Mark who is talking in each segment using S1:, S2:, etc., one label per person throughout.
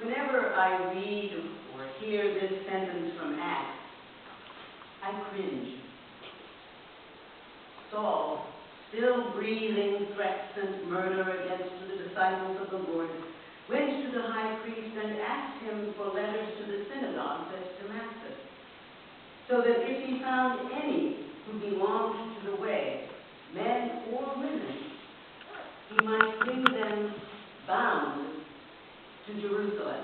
S1: Whenever I read or hear this sentence from Acts, I cringe. Saul, still breathing threats and murder against the disciples of the Lord, went to the high priest and asked him for letters to the synagogues at Damascus, so that if he found any who belonged to the way, men or women, he might bring them bound to Jerusalem.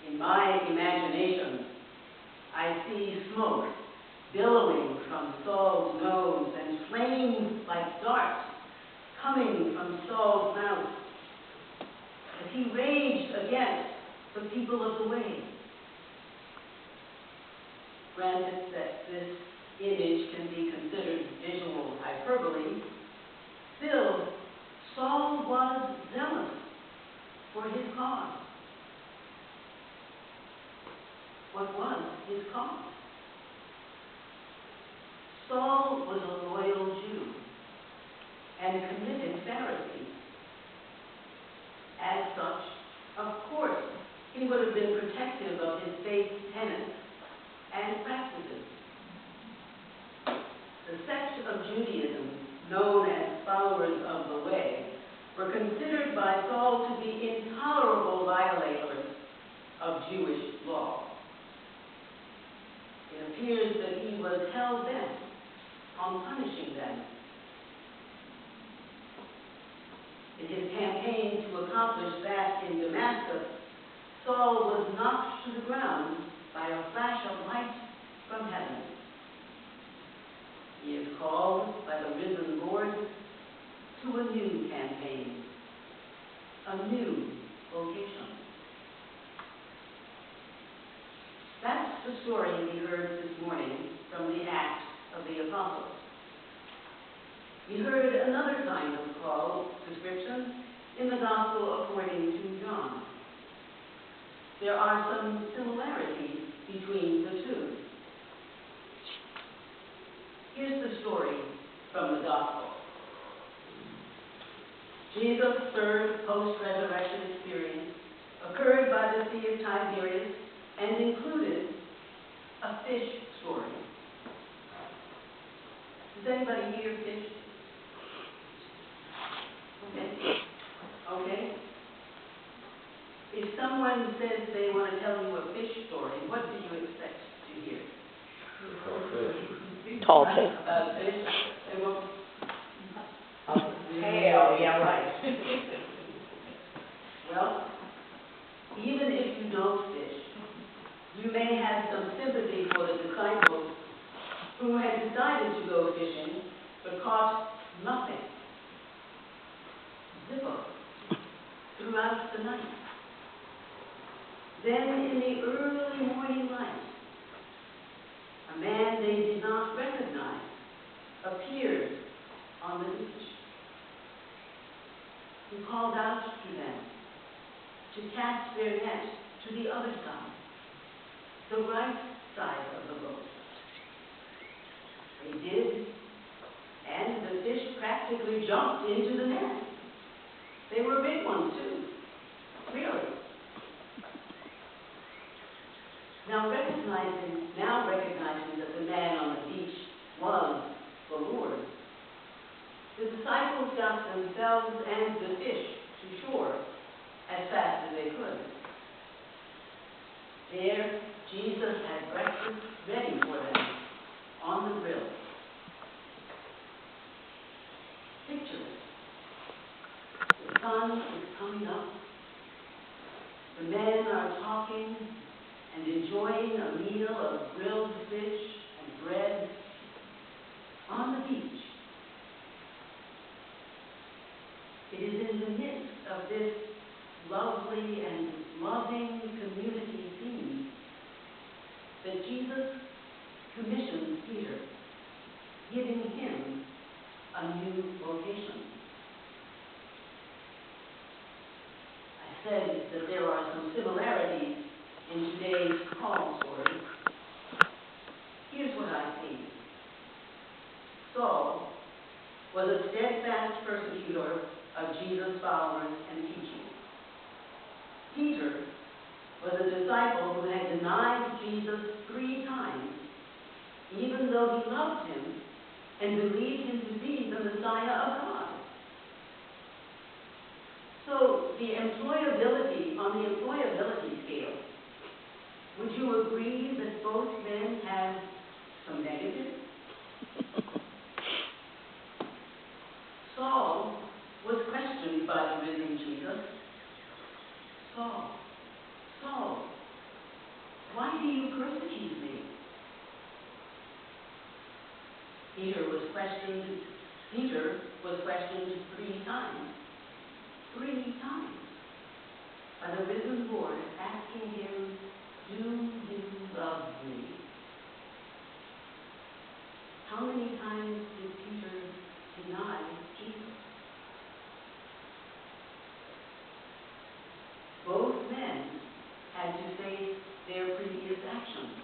S1: In my imagination, I see smoke billowing from Saul's nose and flames like darts coming from Saul's mouth as he raged against the people of the way. Granted that this image can be considered visual hyperbole, still, Saul was zealous for his cause. What was his cause? Saul was a loyal Jew and committed Pharisee. As such, of course, he would have been protective of his faith tenets and practices. The sect of Judaism, known as followers of the way, were considered by Saul to be intolerable violators of Jewish law. It appears that he was hell-bent on punishing them. In his campaign to accomplish that in Damascus, Saul was knocked to the ground by a flash of light from heaven. He is called by the risen Lord to a new campaign, a new vocation. That's the story we heard this morning from the Acts of the Apostles. We heard another kind of call description in the Gospel according to John. There are some similarities between the two. Here's the story from the Gospel. Jesus' third post-resurrection experience occurred by the Sea of Tiberias and included a fish story. Does anybody here fish? Okay. If someone says they want to tell you a fish story, what do you expect to hear?
S2: Tall fish.
S1: About fish? They won't.
S3: Tail, yeah, right.
S1: Well, even if you don't fish, you may have some sympathy for the disciples who had decided to go fishing but caught nothing. Zippo. Throughout the night. Then in the early morning light, a man they did not recognize appeared on the beach. He called out to them to cast their net to the other side, the right side of the boat. They did, and the fish practically jumped into the net. They were big ones, too. Really. Now recognizing that the man on the beach was the Lord, the disciples got themselves and the fish to shore as fast as they could. There, Jesus had breakfast ready for them on the grill. Picture it. The sun is coming up. The men are talking and enjoying a meal of grilled fish and bread on the beach. It is in the midst of this lovely and loving community scene that Jesus commissions Peter, giving him a new vocation. I said that there are some similarities in today's call story. Here's what I see. Saul was a steadfast persecutor of Jesus' followers and teaching. Peter was a disciple who had denied Jesus 3 times, even though he loved him and believed him to be the Messiah of God. So on the employability scale, would you agree that both men have some negatives? Saul was questioned by the risen Jesus. Saul, Saul, why do you persecute me? Peter was questioned 3 times. 3 times. By the risen Lord asking him, do you love me? How many times did Peter deny Jesus? Both men had to face their previous actions.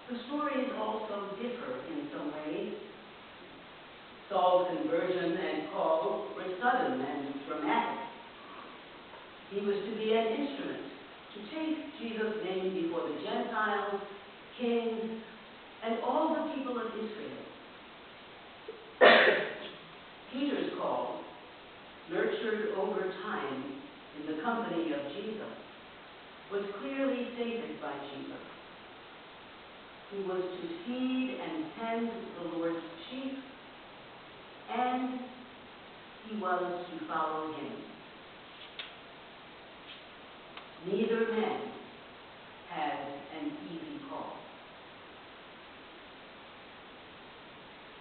S1: The stories also differ in some ways. Saul's conversion and call were sudden and dramatic. He was to be an instrument to take Jesus' name before the Gentiles, kings, and all the people of Israel. Peter's call, nurtured over time in the company of Jesus, was clearly stated by Jesus. He was to feed and tend the Lord's sheep, and he was to follow him. Neither man had an easy call.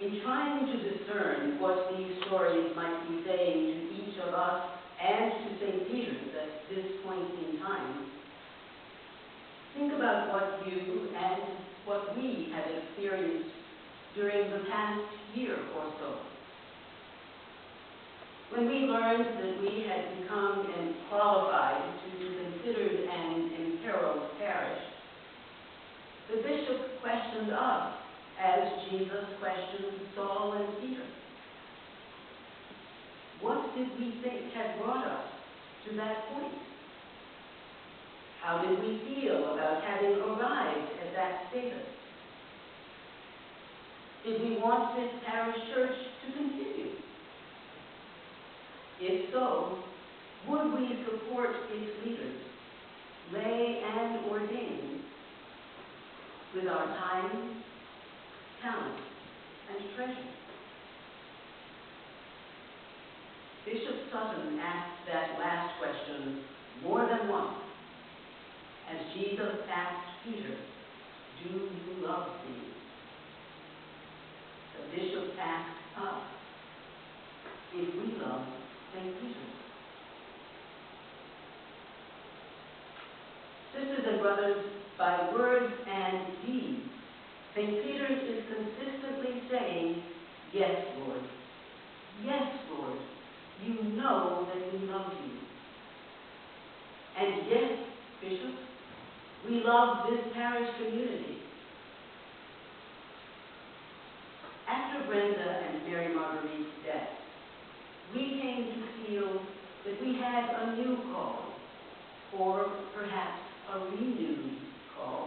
S1: In trying to discern what these stories might be saying to each of us and to St. Peter's at this point in time, think about what you and what we have experienced during the past year or so. When we learned that we had become qualified to be considered an imperiled parish, the bishop questioned us as Jesus questioned Saul and Peter. What did we think had brought us to that point? How did we feel about having arrived at that status? Did we want this parish church to continue? If so, would we support its leaders, lay and ordained, with our time, talent, and treasure? Bishop Sutton asked that last question more than once, as Jesus asked Peter, do you love me? The bishop asked us if we love St. Peter. Sisters and brothers, by words and deeds, St. Peter's is consistently saying, yes, Lord. Yes, Lord. You know that we love you. And yes, Bishop, we love this parish community. After Brenda and Mary Marguerite's death, we came to feel that we had a new call, or perhaps a renewed call.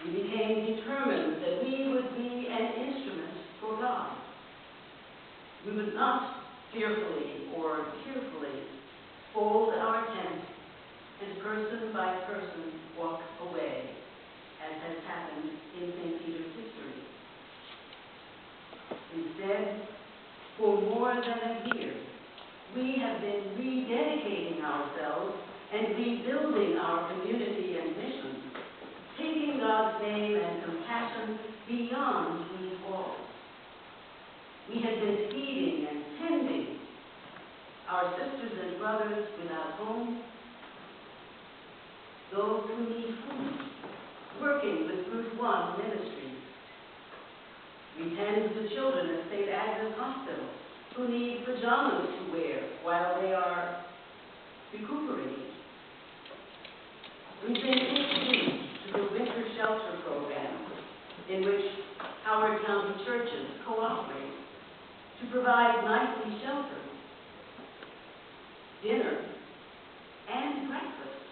S1: We became determined that we would be an instrument for God. We would not fearfully or tearfully fold our tent and person by person walk away, as has happened in St. Peter's history. Instead, for more than a year, we have been rededicating ourselves and rebuilding our community and mission, taking God's name and compassion beyond these walls. We have been feeding and tending our sisters and brothers without home, those who need food, working with Group 1 ministries. We tend the children at St. Agnes Hospital who need pajamas to wear while they are recuperating. We've been introduced to the winter shelter program, in which Howard County churches cooperate to provide nightly shelter, dinner, and breakfast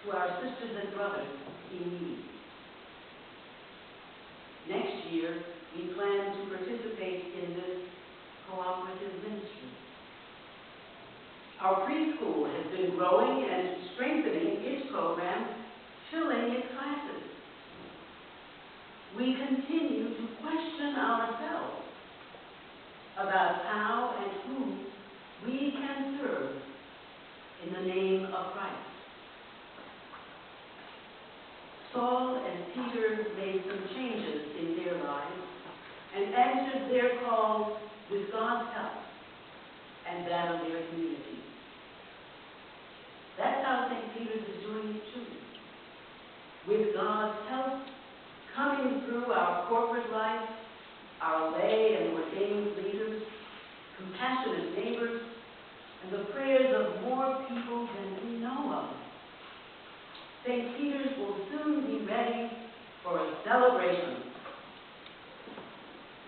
S1: to our sisters and brothers in need. Next year, we plan to participate in this cooperative ministry. Our preschool has been growing and strengthening its program, filling its classes. We continue to question ourselves about how and who we can serve in the name of Christ. Saul and Peter made some changes in their lives and answered their call with God's help and that of their community. That's how St. Peter's is doing it too. With God's help coming through our corporate life, our lay and ordained leaders, compassionate neighbors, and the prayers of more people than we know of. St. Peter's will soon be ready for a celebration.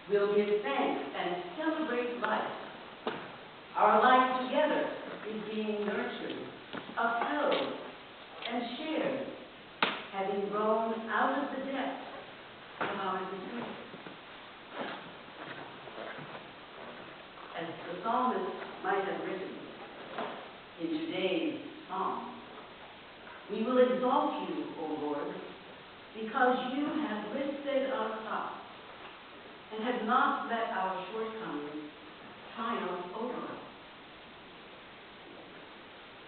S1: We'll give thanks and celebrate life. Our life together is being nurtured, upheld, and shared, having grown out of the depths of our disease. As the psalmist might have written in today's psalm, we will exalt you, O Lord, because you have lifted us up and have not let our shortcomings triumph over us.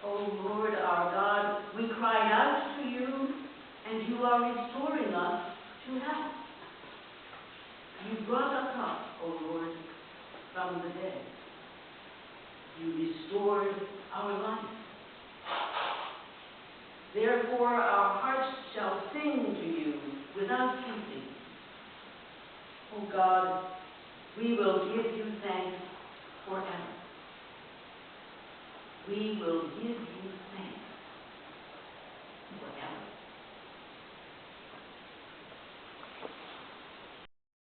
S1: O Lord our God, we cried out to you, and you are restoring us to health. You brought us up, O Lord, from the dead. You restored our life. Therefore our hearts shall sing to you without ceasing. O God, we will give you thanks forever. We will give you thanks.